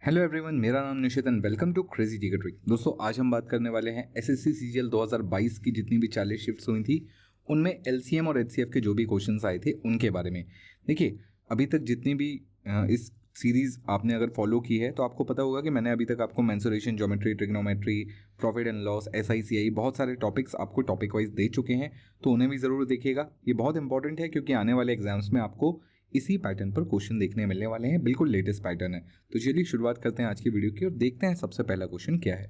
Hello everyone, मेरा नाम Nishit and welcome to crazy ticket trick. दोस्तों, आज हम बात करने वाले हैं एसएससी सीजीएल 2022 की जितनी भी 40 शिफ्ट्स हुई थी उनमें एलसीएम और एचसीएफ के जो भी क्वेश्चंस आए थे उनके बारे में। देखिए, अभी तक जितनी भी इस सीरीज़ आपने अगर फॉलो की है तो आपको पता होगा कि मैंने अभी तक आपको mensuration, geometry, trigonometry, profit and loss, SI CI, बहुत सारे टॉपिक्स आपको टॉपिक वाइज दे चुके हैं, तो उन्हें भी ज़रूर देखिएगा। ये बहुत इंपॉर्टेंट है क्योंकि आने वाले एग्जाम्स में आपको इसी पैटर्न पर क्वेश्चन देखने मिलने वाले हैं। बिल्कुल लेटेस्ट पैटर्न है। तो चलिए शुरुआत करते हैं आज की वीडियो की और देखते हैं सबसे पहला क्वेश्चन क्या है।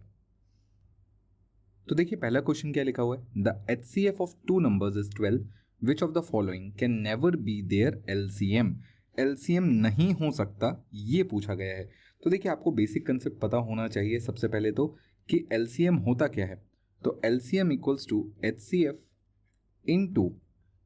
तो देखिए, पहला क्वेश्चन क्या लिखा हुआ है। The HCF of two numbers is 12, which of the following can never be their LCM. LCM नहीं हो सकता, ये पूछा गया है। तो देखिए, आपको बेसिक कंसेप्ट पता होना चाहिए सबसे पहले तो कि एलसीएम होता क्या है। तो LCM equals to HCF into,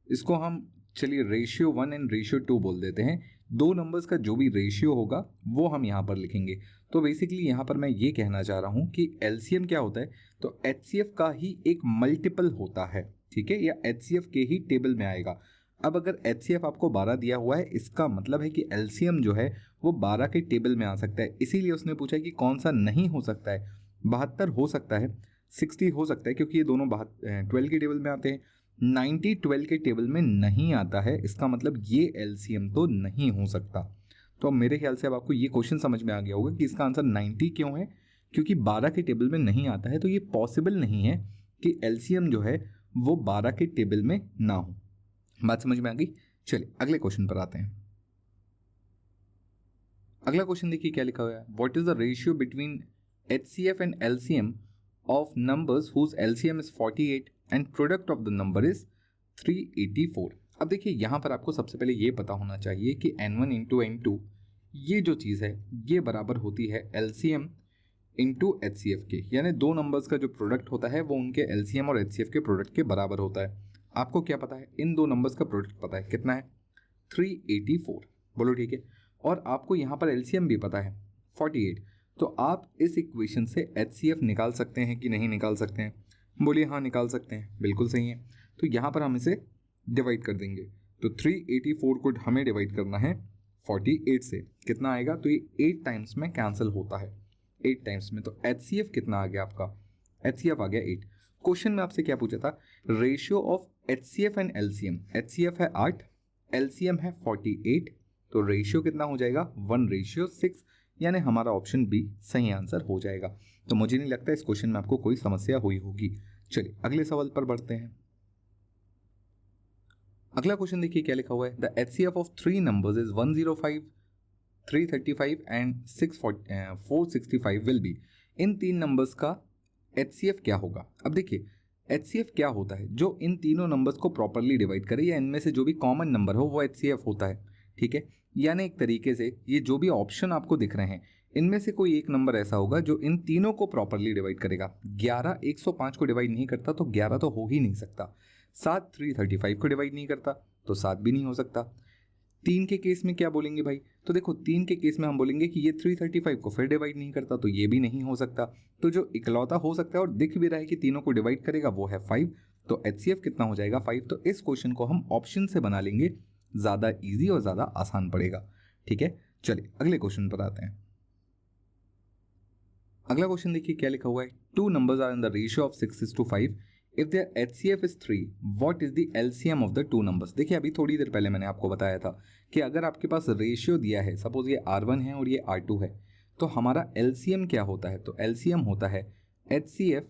इसको हम चलिए रेशियो 1 एंड रेशियो 2 बोल देते हैं। दो नंबर्स का जो भी रेशियो होगा वो हम यहाँ पर लिखेंगे। तो बेसिकली यहाँ पर मैं ये कहना चाह रहा हूँ कि एलसीएम क्या होता है, तो एचसीएफ का ही एक मल्टीपल होता है, ठीक है, या एचसीएफ के ही टेबल में आएगा। अब अगर एचसीएफ आपको 12 दिया हुआ है, इसका मतलब है कि एलसीएम जो है वो 12 के टेबल में आ सकता है। इसीलिए उसने पूछा कि कौन सा नहीं हो सकता है। 72 हो सकता है, 60 हो सकता है क्योंकि ये दोनों 12 के टेबल में आते हैं। 90 12 के टेबल में नहीं आता है, इसका मतलब ये एलसीएम तो नहीं हो सकता। तो अब मेरे ख्याल से अब आपको ये क्वेश्चन समझ में आ गया होगा कि इसका आंसर 90 क्यों है, क्योंकि 12 के टेबल में नहीं आता है। तो ये पॉसिबल नहीं है कि एलसीएम जो है वो 12 के टेबल में ना हो। बात समझ में आ गई। चलिए अगले क्वेश्चन पर आते हैं। अगला क्वेश्चन देखिए क्या लिखा हुआ है। What is the ratio between HCF and LCM of numbers whose LCM is 48 and product of the number is 384। अब देखिए, यहां पर आपको सबसे पहले ये पता होना चाहिए कि n1 इंटू n2 ये जो चीज़ है ये बराबर होती है एलसीएम इंटू एचसीएफ के, यानी दो नंबर्स का जो प्रोडक्ट होता है वो उनके एलसीएम और एचसीएफ के प्रोडक्ट के बराबर होता है। आपको क्या पता है, इन दो नंबर्स का प्रोडक्ट पता है कितना है, 384। बोलो ठीक है। और आपको यहाँ पर एलसीएम भी पता है 48। तो आप इस इक्वेशन से एचसीएफ निकाल सकते हैं कि नहीं निकाल सकते हैं? बोलिए हाँ, निकाल सकते हैं, बिल्कुल सही है। तो यहाँ पर हम इसे डिवाइड कर देंगे। तो 384 को हमें डिवाइड करना है 48 से, कितना आएगा, तो ये 8 टाइम्स में कैंसिल होता है, 8 टाइम्स में। तो एचसीएफ कितना आ गया आपका, एचसीएफ आ गया 8। क्वेश्चन में आपसे क्या पूछा था, ratio of HCF and LCM. HCF है 8, एलसीएम है 48, तो रेशियो कितना हो जाएगा, 1:6, यानी हमारा ऑप्शन बी सही आंसर हो जाएगा। तो मुझे नहीं लगता इस क्वेश्चन में आपको कोई समस्या हुई होगी। चलिए अगले सवाल पर बढ़ते हैं। अगला क्वेश्चन देखिए क्या लिखा हुआ है। The HCF of 3 numbers is 105, 335 and 465 will be. इन तीन नंबर्स का एचसीएफ क्या होगा। अब देखिए, एचसीएफ क्या होता है, जो इन तीनों नंबर्स को प्रॉपरली डिवाइड करे या इनमें से जो भी कॉमन नंबर हो वो एचसीएफ होता है, ठीक है। यानी एक तरीके से ये जो भी ऑप्शन आपको दिख रहे हैं इनमें से कोई एक नंबर ऐसा होगा जो इन तीनों को प्रॉपरली डिवाइड करेगा। 11 105 को डिवाइड नहीं करता, तो 11 तो हो ही नहीं सकता। 7 335 को डिवाइड नहीं करता, तो 7 भी नहीं हो सकता। 3 के केस में क्या बोलेंगे भाई, तो देखो 3 के केस में हम बोलेंगे कि ये 335 को फिर डिवाइड नहीं करता, तो ये भी नहीं हो सकता। तो जो इकलौता हो सकता है और दिख भी रहा है कि तीनों को डिवाइड करेगा वो है 5। तो एचसीएफ कितना हो जाएगा, 5। तो इस क्वेश्चन को हम ऑप्शन से बना लेंगे, ज़्यादा ईजी और ज़्यादा आसान पड़ेगा, ठीक है। चलिए अगले क्वेश्चन पर आते हैं। अगला क्वेश्चन देखिए क्या लिखा हुआ है। Two numbers are in the ratio of 6:5। If there HCF is 3, what is the LCM of the two numbers. देखिए, अभी थोड़ी देर पहले मैंने आपको बताया था कि अगर आपके पास रेशियो दिया है, सपोज ये R1 है और ये R2 है, तो हमारा एलसीएम क्या होता है, तो एलसीएम होता है HCF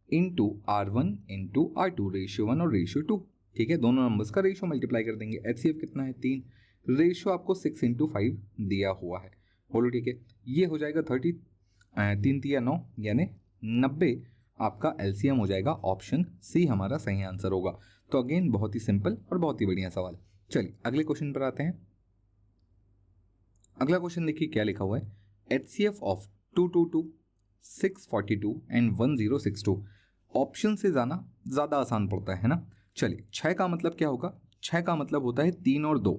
into R1 into R2, ratio 1 और रेशियो 2, ठीक है। दोनों नंबर्स का रेशियो मल्टीप्लाई कर देंगे। एचसीएफ कितना है, 3, रेशियो आपको 6:5 दिया हुआ है, बोलो ठीक है। ये हो जाएगा 30, 3 3 9 यानी 90 आपका एलसीएम हो जाएगा। ऑप्शन सी हमारा सही आंसर होगा। तो अगेन बहुत ही सिंपल और बहुत ही बढ़िया सवाल। चलिए अगले क्वेश्चन पर आते हैं। अगला क्वेश्चन देखिए क्या लिखा हुआ है। HCF of 222, 642 and 1062। ऑप्शन से जाना ज़्यादा आसान पड़ता है ना। चलिए 6 का मतलब क्या होगा, 6 का मतलब होता है 3 और 2,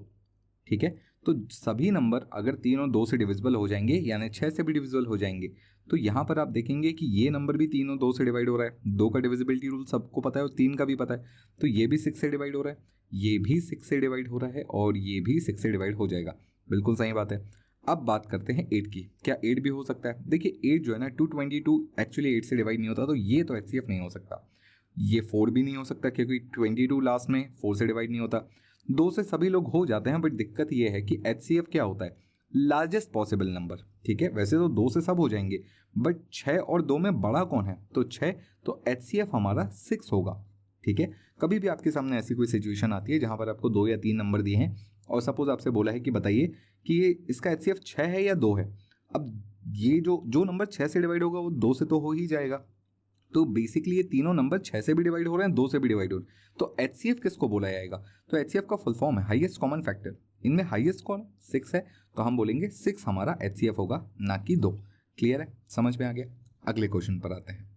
ठीक है। तो सभी नंबर अगर 3 और 2 से डिविजिबल हो जाएंगे, यानी 6 से भी डिविजिबल हो जाएंगे, तो यहाँ पर आप देखेंगे कि ये नंबर भी 3 और 2 से डिवाइड हो रहा है। 2 का डिविजिबिलिटी रूल सबको पता है और 3 का भी पता है, तो ये भी 6 से डिवाइड हो रहा है, ये भी 6 से डिवाइड हो रहा है और ये भी 6 से डिवाइड हो जाएगा। बिल्कुल सही बात है। अब बात करते हैं 8 की। क्या 8 भी हो सकता है? देखिए 8 जो है ना 222 एक्चुअली 8 से डिवाइड नहीं होता, तो ये तो HCF नहीं हो सकता। ये 4 भी नहीं हो सकता क्योंकि 22 लास्ट में 4 से डिवाइड नहीं होता। 2 से सभी लोग हो जाते हैं, बट दिक्कत ये है कि HCF क्या होता है? Largest possible number. ठीक है, वैसे तो 2 से सब हो जाएंगे, बट 6 और 2 में बड़ा कौन है? तो 6, तो HCF हमारा 6 होगा। ठीक है, कभी भी आपके सामने ऐसी कोई सिचुएशन आती है जहां पर आपको 2 या 3 नंबर दिए हैं और सपोज आपसे बोला है कि बताइए कि ये इसका HCF 6 है या 2 है। अब ये जो नंबर 6 से डिवाइड होगा वो 2 से तो हो ही जाएगा, तो बेसिकली ये तीनों नंबर 6 से भी डिवाइड हो रहे हैं, 2 से भी डिवाइड हो रहे हैं, तो HCF किसको बोला जाएगा? तो HCF का फुल फॉर्म है हाईएस्ट कॉमन फैक्टर। इनमें हाईएस्ट कौन? 6 है, तो हम बोलेंगे 6 हमारा HCF होगा, ना कि 2। क्लियर है? समझ में आ गया? अगले क्वेश्चन पर आते हैं।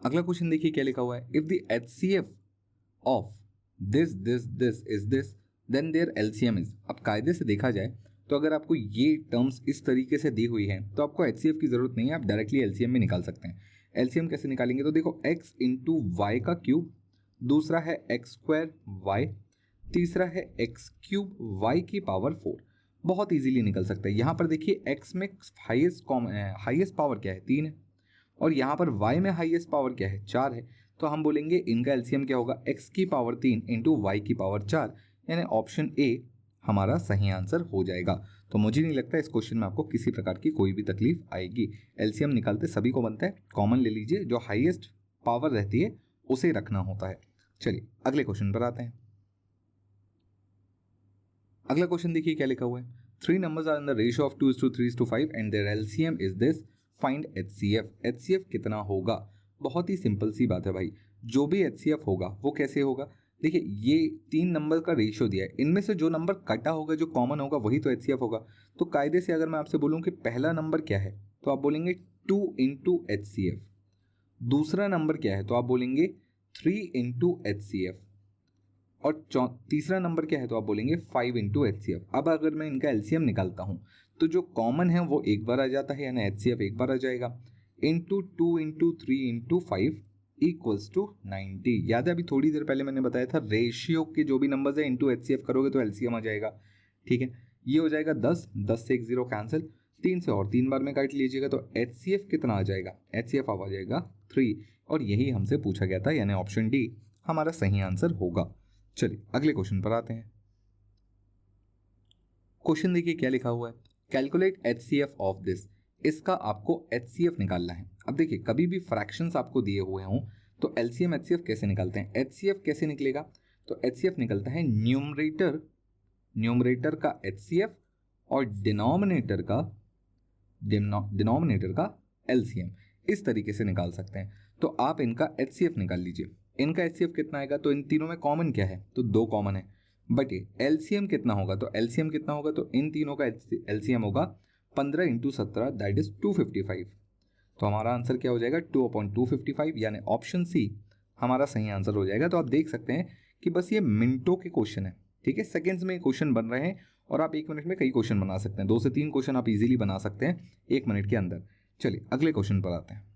अगला क्वेश्चन देखिए क्या लिखा हुआ है। If the HCF of this this this is this then there LCM is. अब कायदे से देखा जाए तो अगर आपको ये टर्म्स इस तरीके से दी हुई हैं तो आपको HCF की जरूरत नहीं है, आप डायरेक्टली LCM में निकाल सकते हैं। LCM कैसे निकालेंगे? तो देखो x इंटू वाई का क्यूब, दूसरा है एक्स स्क्वायर वाई, तीसरा है एक्स क्यूब वाई की पावर 4। बहुत इजीली निकल सकता है। यहाँ पर देखिए x में हाईएस्ट पावर क्या है? 3 है, और यहाँ पर y में हाईएस्ट पावर क्या है? 4 है। तो हम बोलेंगे इनका LCM क्या होगा? x की पावर 3 इंटू वाई की पावर 4, यानी ऑप्शन ए हमारा सही आंसर हो जाएगा। तो मुझे नहीं लगता इस क्वेश्चन में आपको किसी प्रकार की कोई भी तकलीफ आएगी। LCM निकालते सभी को बनता है, कॉमन ले लीजिए, जो हाईएस्ट पावर रहती है उसे रखना होता है। चलिए अगले क्वेश्चन पर आते हैं। अगला क्वेश्चन देखिए क्या लिखा हुआ है। 3 numbers are in the ratio of 2:3:5 and their LCM is this, find HCF। HCF कितना होगा? बहुत ही सिंपल सी बात है भाई, जो भी HCF होगा वो कैसे होगा? देखिए ये 3 नंबर का रेशियो दिया है, इनमें से जो नंबर कटा होगा, जो कॉमन होगा, वही तो HCF होगा। तो कायदे से अगर मैं आपसे बोलूं कि पहला नंबर क्या है, तो आप बोलेंगे 2 इंटू HCF। दूसरा नंबर क्या है, तो आप बोलेंगे 3 इंटू HCF। और तीसरा नंबर क्या है, तो आप बोलेंगे 5 इंटू HCF। अब अगर मैं इनका LCM निकालता हूं तो जो कॉमन है वो एक बार आ जाता है, यानी HCF एक बार आ जाएगा, into 2 into 3 into 5 equals to 90। याद है अभी थोड़ी देर पहले मैंने बताया था रेशियो के जो भी नंबर्स है इंटू HCF करोगे तो LCM आ जाएगा। ठीक है, ये हो जाएगा 10, 10 से 1 0 कैंसिल, 3 से और 3 बार में काट लीजिएगा, तो HCF कितना आ जाएगा? HCF आ जाएगा 3, और यही हमसे पूछा गया था, यानी ऑप्शन डी हमारा सही आंसर होगा। चलिए अगले क्वेश्चन पर आते हैं। क्वेश्चन देखिए क्या लिखा हुआ है। Calculate HCF of this. इसका आपको HCF निकालना है। अब देखिए कभी भी फ्रैक्शंस आपको दिए हुए हों तो LCM HCF कैसे निकालते हैं? HCF कैसे निकलेगा? तो HCF निकलता है न्यूमरेटर का HCF और डिनोमिनेटर का LCM। इस तरीके से निकाल सकते हैं। तो आप इनका HCF निकाल लीजिए। इनका HCF कितना आएगा? तो इन तीनों में कॉमन क्या है? तो 2 कॉमन है, बट LCM कितना होगा? तो LCM कितना होगा? तो इन तीनों का LCM होगा 15 इंटू 17, दैट इज 255। तो हमारा आंसर क्या हो जाएगा? 2/255, यानी ऑप्शन सी हमारा सही आंसर हो जाएगा। तो आप देख सकते हैं कि बस ये मिनटों के क्वेश्चन है। ठीक है, सेकेंड्स में क्वेश्चन बन रहे हैं और आप 1 मिनट में कई क्वेश्चन बना सकते हैं। 2 से 3 क्वेश्चन आप इजीली बना सकते हैं 1 मिनट के अंदर। चलिए अगले क्वेश्चन पर आते हैं।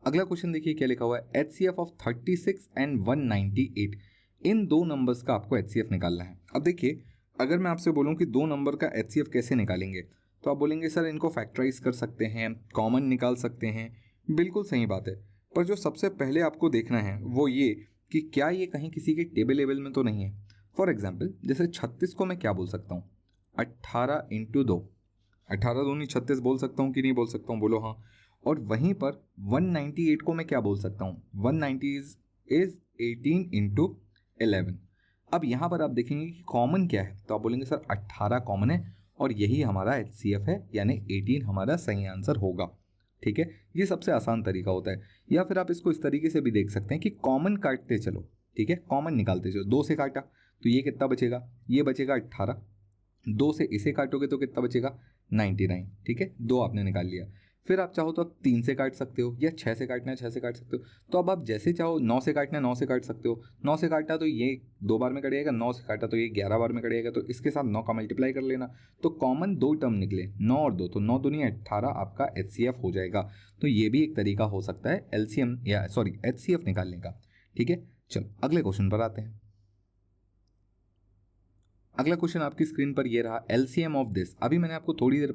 अगला क्वेश्चन देखिए क्या लिखा हुआ है। HCF of 36 and 198। In 2 numbers का आपको HCF निकालना है। अब देखिए अगर मैं आपसे बोलूं कि 2 नंबर का HCF कैसे निकालेंगे, तो आप बोलेंगे सर इनको फैक्टराइज कर सकते हैं, कॉमन निकाल सकते हैं। बिल्कुल सही बात है, पर जो सबसे पहले आपको देखना है वो ये कि क्या ये कहीं किसी के टेबल लेवल में तो नहीं है। फॉर एग्जाम्पल जैसे 36 को मैं क्या बोल सकता हूँ? 18 इंटू 2, 18 दूनी 36 बोल सकता हूँ कि नहीं बोल सकता हूँ? बोलो हाँ। और वहीं पर 198 को मैं क्या बोल सकता हूँ? 190 इज 18 इंटू 11। अब यहाँ पर आप देखेंगे कि कॉमन क्या है, तो आप बोलेंगे सर 18 कॉमन है और यही हमारा HCF है, यानी 18 हमारा सही आंसर होगा। ठीक है, ये सबसे आसान तरीका होता है। या फिर आप इसको इस तरीके से भी देख सकते हैं कि कॉमन काटते चलो। ठीक है, कॉमन निकालते चलो। 2 से काटा तो ये कितना बचेगा? ये बचेगा 18। 2 से इसे काटोगे तो कितना बचेगा? 99। ठीक है, 2 आपने निकाल लिया। फिर आप चाहो तो आप 3 से काट सकते हो, या 6 से काटना है 6 से काट सकते हो। तो अब आप जैसे चाहो, 9 से काटना है 9 से काट सकते हो। 9 से काटा तो ये 2 बार में कटेगा, 9 से काटा तो ये 11 बार में कटेगा, तो इसके साथ 9 का मल्टीप्लाई कर लेना। तो कॉमन 2 टर्म निकले, 9 और 2, तो 9 दूनी 18 आपका HCF हो जाएगा। तो ये भी एक तरीका हो सकता है LCM या HCF निकालने का। ठीक है, चलो अगले क्वेश्चन पर आते हैं। अगला क्वेश्चन आपकी स्क्रीन पर ये रहा, एलसीएम ऑफ दिस। अभी मैंने आपको थोड़ी देर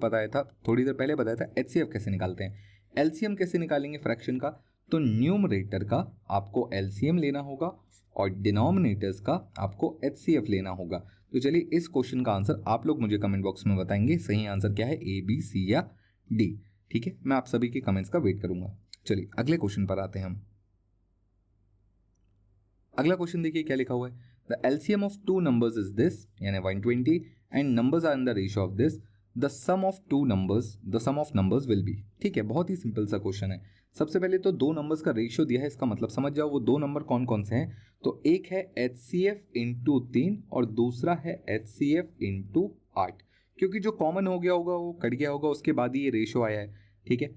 पहले बताया था एचसीएफ कैसे निकालते हैं। एलसीएम कैसे निकालेंगे फ्रैक्शन का, तो न्यूमरेटर का आपको एलसीएम लेना होगा और डिनोमिनेटर्स का आपको एचसीएफ लेना होगा। तो चलिए इस क्वेश्चन का आंसर आप लोग मुझे कमेंट बॉक्स में बताएंगे, सही आंसर क्या है, ए, बी, सी या डी। ठीक है, मैं आप सभी के कमेंट्स का वेट करूंगा। चलिए अगले क्वेश्चन पर आते हैं हम। अगला क्वेश्चन देखिए क्या लिखा हुआ है, the LCM of two numbers is this, यानी 120, and numbers are in the ratio of this, the sum of numbers will be. ठीक है, बहुत ही सिंपल सा क्वेश्चन है। सबसे पहले तो दो नंबर्स का रेशियो दिया है, इसका मतलब समझ जाओ वो दो नंबर कौन कौन से हैं। तो एक है एचसीएफ इंटू 3 और दूसरा है एचसीएफ इंटू 8, क्योंकि जो कॉमन हो गया होगा वो कट गया होगा, उसके बाद ही ये रेशियो आया है। ठीक है,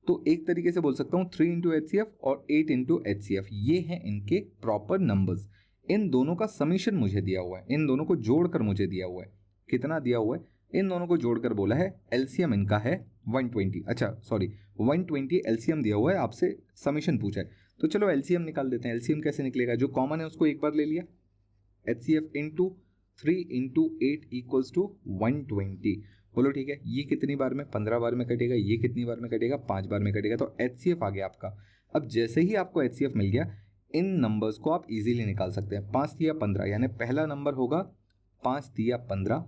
तो एक तरीके से बोल सकता हूँ 3 इंटू एचसीएफ और 8 इंटू एचसीएफ, ये हैं इनके प्रॉपर नंबर्स। इन दोनों का समीशन मुझे दिया हुआ है, इन दोनों को जोड़कर मुझे दिया हुआ है। कितना दिया हुआ है, इन दोनों को जोड़कर बोला है एलसीएम इनका है 120। अच्छा सॉरी, 120 एलसीएम दिया हुआ है, आपसे समीशन पूछा है। तो चलो एलसीएम निकाल देते हैं। एलसीएम कैसे निकलेगा, जो कॉमन है उसको एक बार ले लिया, HCF into 3 into 8 equals to 120। बोलो ठीक है, ये कितनी बार में, 15 बार में कटेगा, ये कितनी बार में कटेगा, 5 बार में कटेगा। तो एचसीएफ आ गया आपका। अब जैसे ही आपको एचसीएफ मिल गया, इन नंबर्स को आप इजीली निकाल सकते हैं। 5 दिया 15, यानी पहला नंबर होगा 5 दिया 15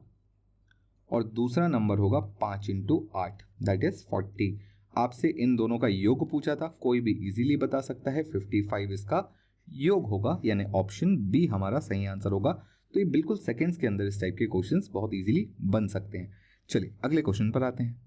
और दूसरा नंबर होगा 5 इंटू 8, दैट इज 40। आपसे इन दोनों का योग पूछा था, कोई भी इजीली बता सकता है, 55 इसका योग होगा, यानी ऑप्शन बी हमारा सही आंसर होगा। तो ये बिल्कुल सेकेंड्स के अंदर इस टाइप के क्वेश्चंस बहुत इजीली बन सकते हैं। चलिए अगले क्वेश्चन पर आते हैं।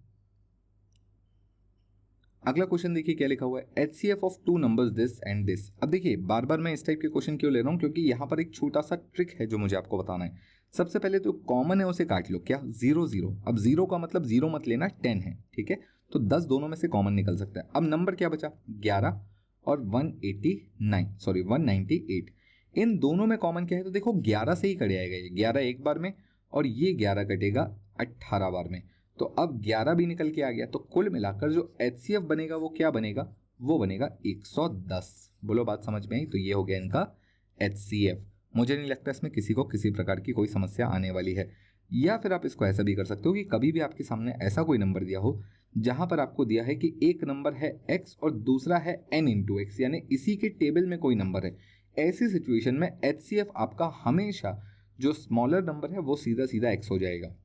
अगला क्वेश्चन देखिए क्या लिखा हुआ है, HCF of two numbers this and this. अब देखिए बार बार मैं इस टाइप के क्वेश्चन क्यों ले रहा हूँ, क्योंकि यहाँ पर एक छोटा सा ट्रिक है जो मुझे आपको बताना है। सबसे पहले तो कॉमन है उसे काट लो, क्या 0 0। अब 0 का मतलब 0 मत लेना, 10 है। ठीक है, तो 10 दोनों में से कॉमन निकल सकता है। अब नंबर क्या बचा, 11 और 198। इन दोनों में कॉमन क्या है, तो देखो 11 से ही कट जाएगा, ये 11 एक बार में और ये 11 कटेगा 18 बार में। तो अब 11 भी निकल के आ गया, तो कुल मिलाकर जो एचसीएफ बनेगा वो क्या बनेगा, वो बनेगा 110। बोलो बात समझ में आई। तो ये हो गया इनका एचसीएफ। मुझे नहीं लगता इसमें किसी को किसी प्रकार की कोई समस्या आने वाली है। या फिर आप इसको ऐसा भी कर सकते हो कि कभी भी आपके सामने ऐसा कोई नंबर दिया हो जहां पर आपको दिया है कि एक नंबर है x और दूसरा है n इंटू एक्स, यानी इसी के टेबल में कोई नंबर है, ऐसी सिचुएशन में एचसीएफ आपका हमेशा जो स्मॉलर नंबर है वो सीधा सीधा x हो जाएगा।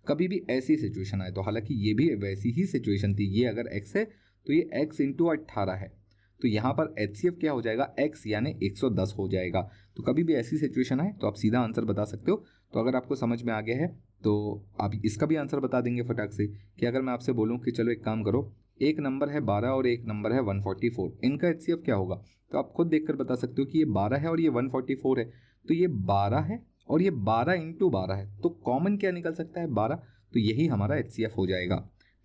कभी भी ऐसी सिचुएशन आए तो, हालांकि ये भी वैसी ही सिचुएशन थी, ये अगर x है तो ये x इंटू 18 है, तो यहाँ पर एचसीएफ क्या हो जाएगा, x यानी 110 हो जाएगा। तो कभी भी ऐसी सिचुएशन आए तो आप सीधा आंसर बता सकते हो। तो अगर आपको समझ में आ गया है तो आप इसका भी आंसर बता देंगे फटाक से, कि अगर मैं आपसे बोलूँ कि चलो एक काम करो, एक नंबर है 12 और एक नंबर है 144, इनका एचसीएफ क्या होगा, तो आप खुद देखकर बता सकते हो कि ये 12 है और ये 144 है, तो ये 12 है और ये 12 इंटू 12 है, तो कॉमन क्या निकल सकता है, 12। तो यही हमारा एचसीएफ हो जाएगा।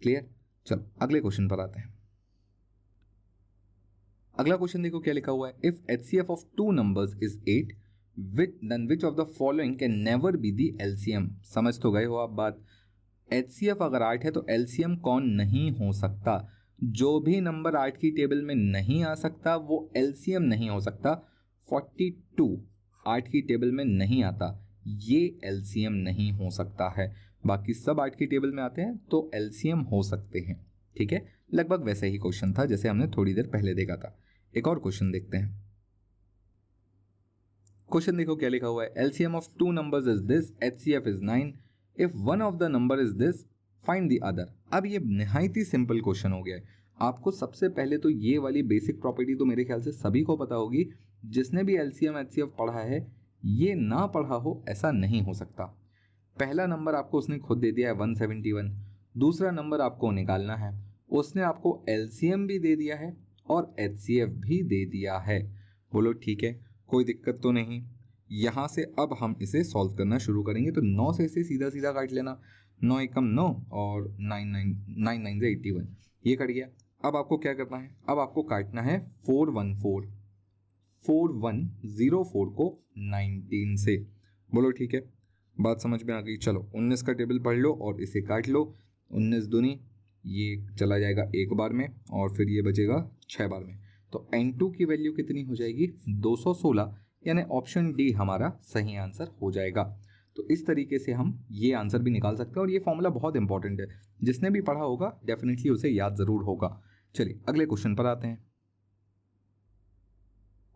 क्लियर, चलो अगले क्वेश्चन पर आते हैं। अगला क्वेश्चन देखो क्या लिखा हुआ है, if HCF of two numbers is 8, then which of the following can never be the LCM। समझ तो गए हो आप बात। एचसीएफ अगर 8 है तो एलसीएम कौन नहीं हो सकता, जो भी नंबर 8 की टेबल में नहीं आ सकता वो एलसीएम नहीं हो सकता। 42 8 की टेबल में नहीं आता, ये एलसीएम नहीं हो सकता है। बाकी सब 8 की टेबल में आते हैं तो एलसीएम हो सकते हैं। ठीक है, लगभग वैसा ही क्वेश्चन था जैसे हमने थोड़ी देर पहले देखा था। एक और क्वेश्चन देखते हैं। क्वेश्चन देखो क्या लिखा हुआ है, LCM of two numbers is this, HCF is 9, if one of the number is this, find the other. अब ये निहायत ही सिंपल क्वेश्चन हो गया है। आपको सबसे पहले तो ये वाली बेसिक प्रॉपर्टी तो मेरे ख्याल से सभी को पता होगी, जिसने भी एलसीएम एचसीएफ पढ़ा है, ये ना पढ़ा हो ऐसा नहीं हो सकता। पहला नंबर आपको उसने खुद दे दिया है 171, दूसरा नंबर आपको निकालना है, उसने आपको एलसीएम भी दे दिया है और एचसीएफ भी दे दिया है। बोलो ठीक है, कोई दिक्कत तो नहीं। यहाँ से अब हम इसे सॉल्व करना शुरू करेंगे। तो 9 से इसे सीधा सीधा काट लेना, 9 एकम 9 और 9 से 81, ये कट गया। अब आपको क्या करना है, अब आपको काटना है 4104 को 19 से। बोलो ठीक है, बात समझ में आ गई। चलो 19 का टेबल पढ़ लो और इसे काट लो। 19 दूनी ये चला जाएगा एक बार में और फिर ये बचेगा 6 बार में। तो n2 की वैल्यू कितनी हो जाएगी, 216, यानी ऑप्शन डी हमारा सही आंसर हो जाएगा। तो इस तरीके से हम ये आंसर भी निकाल सकते हैं, और ये फॉर्मूला बहुत इंपॉर्टेंट है, जिसने भी पढ़ा होगा डेफिनेटली उसे याद जरूर होगा। चलिए अगले क्वेश्चन पर आते हैं।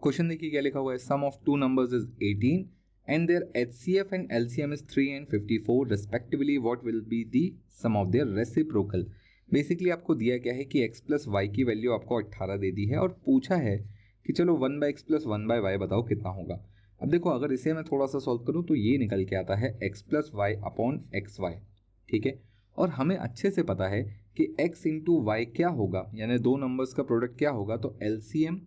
क्वेश्चन देखिए क्या लिखा हुआ है, sum of two numbers is 18 and their HCF and LCM is 3 and 54 respectively, what will be the sum of their reciprocal। Basically आपको दिया क्या है कि x प्लस वाई की वैल्यू आपको 18 दे दी है, और पूछा है कि चलो 1/x प्लस 1/y बताओ कितना होगा। अब देखो अगर इसे मैं थोड़ा सा सॉल्व करूँ तो ये निकल के आता है x plus y upon x y, ठीक है। और हमें अच्छे से पता है कि x इंटू वाई क्या होगा, यानी दो नंबर्स का प्रोडक्ट क्या होगा, तो LCM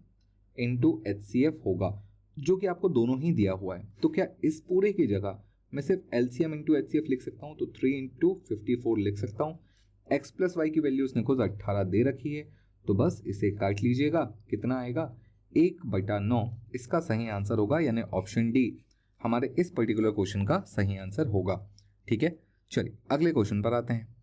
इंटू HCF होगा, जो कि आपको दोनों ही दिया हुआ है। तो क्या इस पूरे की जगह मैं सिर्फ LCM इंटू HCF लिख सकता हूँ, तो 3 इंटू 54 लिख सकता हूँ। x प्लस वाई की वैल्यू उसने खुद 18 दे रखी है, तो बस इसे काट लीजिएगा, कितना आएगा 1/9। इसका सही आंसर होगा, यानी ऑप्शन डी हमारे इस पर्टिकुलर क्वेश्चन का सही आंसर होगा, ठीक है। चलिए अगले क्वेश्चन पर आते हैं।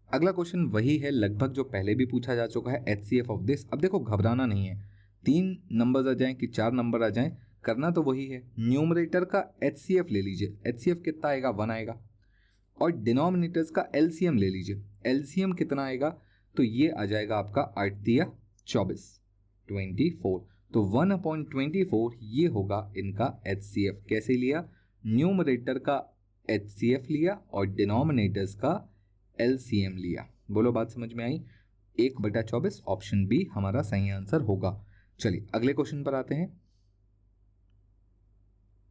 अगला क्वेश्चन वही है लगभग जो पहले भी पूछा जा चुका है, HCF ऑफ दिस। अब देखो घबराना नहीं है, 3 नंबर्स आ जाएं कि 4 नंबर आ जाएं, करना तो वही है। न्यूमरेटर का HCF ले लीजिए, HCF कितना आएगा 1 आएगा, और डिनोमिनेटर्स का LCM ले लीजिए, LCM कितना आएगा, तो ये आ जाएगा आपका 8 दिया 24 24, तो 1/24 ये होगा इनका HCF। कैसे लिया, न्यूमरेटर का HCF लिया और डिनोमिनेटर्स का LCM लिया। बोलो बात समझ में आई, 1/24 ऑप्शन बी हमारा सही आंसर होगा। चलिए अगले क्वेश्चन पर आते हैं।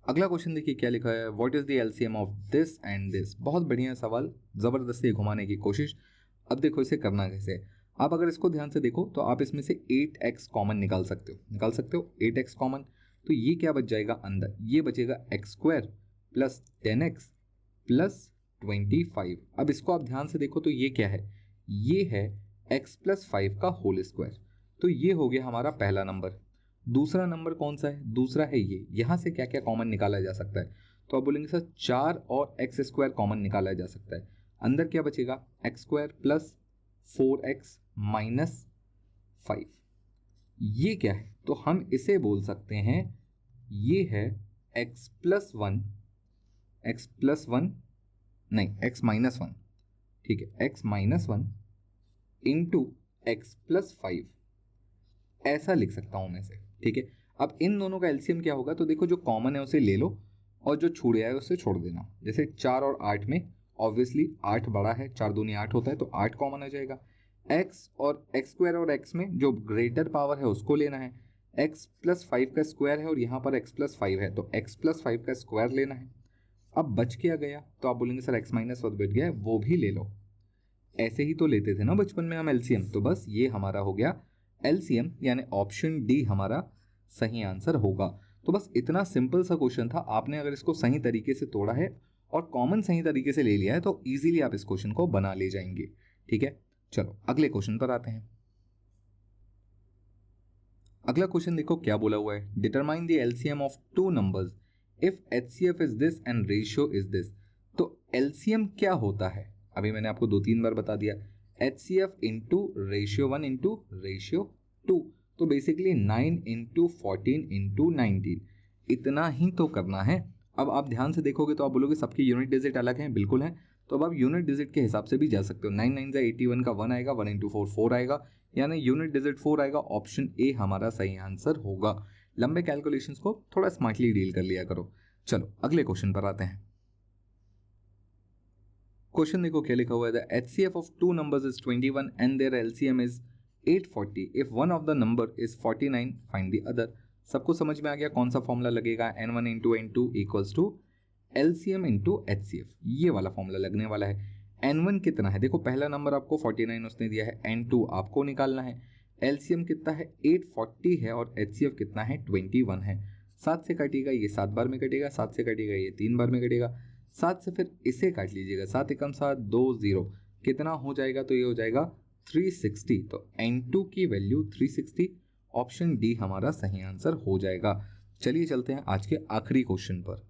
अगला क्वेश्चन देखिए क्या लिखा है, what is the LCM of this and this. बहुत बढ़िया सवाल, जबरदस्ती घुमाने की कोशिश। अब देखो इसे करना कैसे है। आप अगर इसको ध्यान से देखो तो आप इसमें से 8x कॉमन निकाल सकते हो 8x कॉमन, तो ये क्या बच जाएगा अंदर, ये बचेगा x² प्लस 10x प्लस 25। अब इसको आप ध्यान से देखो तो ये क्या है, ये है x प्लस 5 का होल स्क्वायर। तो ये हो गया हमारा पहला नंबर। दूसरा नंबर कौन सा है, दूसरा है ये। यहाँ से क्या क्या कॉमन निकाला जा सकता है, तो आप बोलेंगे सर 4 और x² कॉमन निकाला जा सकता है। अंदर क्या बचेगा, x² प्लस 4x माइनस 5। ये क्या है, तो हम इसे बोल सकते हैं ये है x प्लस 1 नहीं x माइनस 1, ठीक है, x minus 1 into x plus 5, ऐसा लिख सकता हूं मैं इसे, ठीक है। अब इन दोनों का LCM क्या होगा, तो देखो जो कॉमन है उसे ले लो और जो छूट है उसे छोड़ देना। जैसे 4 और 8 में ऑब्वियसली 8 बड़ा है, 4 दूनी 8 होता है, तो 8 कॉमन आ जाएगा। x और x² और x में जो ग्रेटर पावर है उसको लेना है, x प्लस 5 का स्क्वायर है और यहाँ पर x प्लस 5 है, तो x प्लस 5 का स्क्वायर लेना है। अब बच क्या गया, तो आप बोलेंगे सर x माइनस 1 बच गया है, वो भी ले लो। ऐसे ही तो लेते थे ना बचपन में हम LCM, तो बस ये हमारा हो गया LCM, यानी ऑप्शन डी हमारा सही आंसर होगा। तो बस इतना सिंपल सा क्वेश्चन था, आपने अगर इसको सही तरीके से तोड़ा है और कॉमन सही तरीके से ले लिया है तो इजीली आप इस क्वेश्चन को बना ले जाएंगे, ठीक है। चलो अगले क्वेश्चन पर आते हैं। अगला क्वेश्चन देखो क्या बोला हुआ है, determine the LCM of two numbers if HCF is this and ratio is this. तो LCM क्या होता है, अभी मैंने आपको 2-3 बार बता दिया, HCF into ratio 1 into ratio 2, तो बेसिकली 9 इंटू 14 इंटू 19, इतना ही तो करना है। अब आप ध्यान से देखोगे तो आप बोलोगे सबके यूनिट डिजिट अलग हैं, बिल्कुल हैं, तो अब आप यूनिट डिजिट के हिसाब से भी जा सकते हो। 9 9 से 81 का 1 आएगा, 1 इंटू 4 4 आएगा, यानी यूनिट डिजिट 4 आएगा। ऑप्शन ए हमारा सही आंसर होगा। लंबे कैलकुलेशंस को थोड़ा स्मार्टली डील कर लिया करो। चलो अगले क्वेश्चन पर आते हैं। क्वेश्चन देखो क्या लिखा हुआ है, the HCF of two numbers is 21 and there LCM is 840 if one of the number is 49 find the other. सबको समझ में आ गया कौन सा फॉर्मूला लगेगा, n1 into n2 equals to LCM into HCF, ये वाला फॉर्मूला लगने वाला है। n1 कितना है, देखो पहला नंबर आपको 49 उसने दिया है, n2 आपको निकालना है, LCM कितना है 840 है और HCF कितना है 21 है। 7 से कटेगा ये 7 बार में कटेगा, 7 से कटेगा ये 3 बार में कटेगा, 7 से फिर इसे काट लीजिएगा, 7 एकम 7 2 0, कितना हो जाएगा, तो ये हो जाएगा 360। तो n2 की वैल्यू 360, ऑप्शन डी हमारा सही आंसर हो जाएगा। चलिए चलते हैं आज के आखिरी क्वेश्चन पर।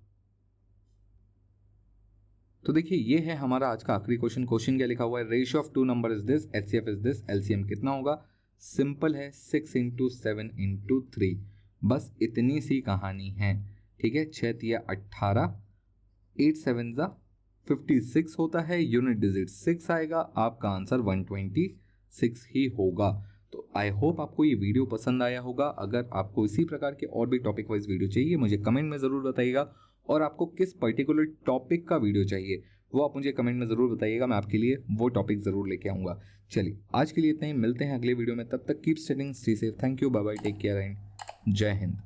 तो देखिए ये है हमारा आज का आखिरी क्वेश्चन। क्वेश्चन क्या लिखा हुआ है, ratio of two number is this, HCF is this, LCM कितना होगा। सिंपल है, 6 इंटू 7 इंटू 3, बस इतनी सी कहानी है, ठीक है, 6 तिया 18, 8 7 जा 56 होता है, यूनिट डिजिट 6 आएगा, आपका आंसर 126 ही होगा। तो आई होप आपको ये वीडियो पसंद आया होगा। अगर आपको इसी प्रकार के और भी टॉपिक वाइज वीडियो चाहिए मुझे कमेंट में ज़रूर बताइएगा, और आपको किस पर्टिकुलर टॉपिक का वीडियो चाहिए वो आप मुझे कमेंट में ज़रूर बताइएगा, मैं आपके लिए वो टॉपिक ज़रूर लेके आऊँगा। चलिए आज के लिए इतना ही, मिलते हैं अगले वीडियो में, तब तक keep studying, stay safe, thank you, bye bye, take care and जय हिंद।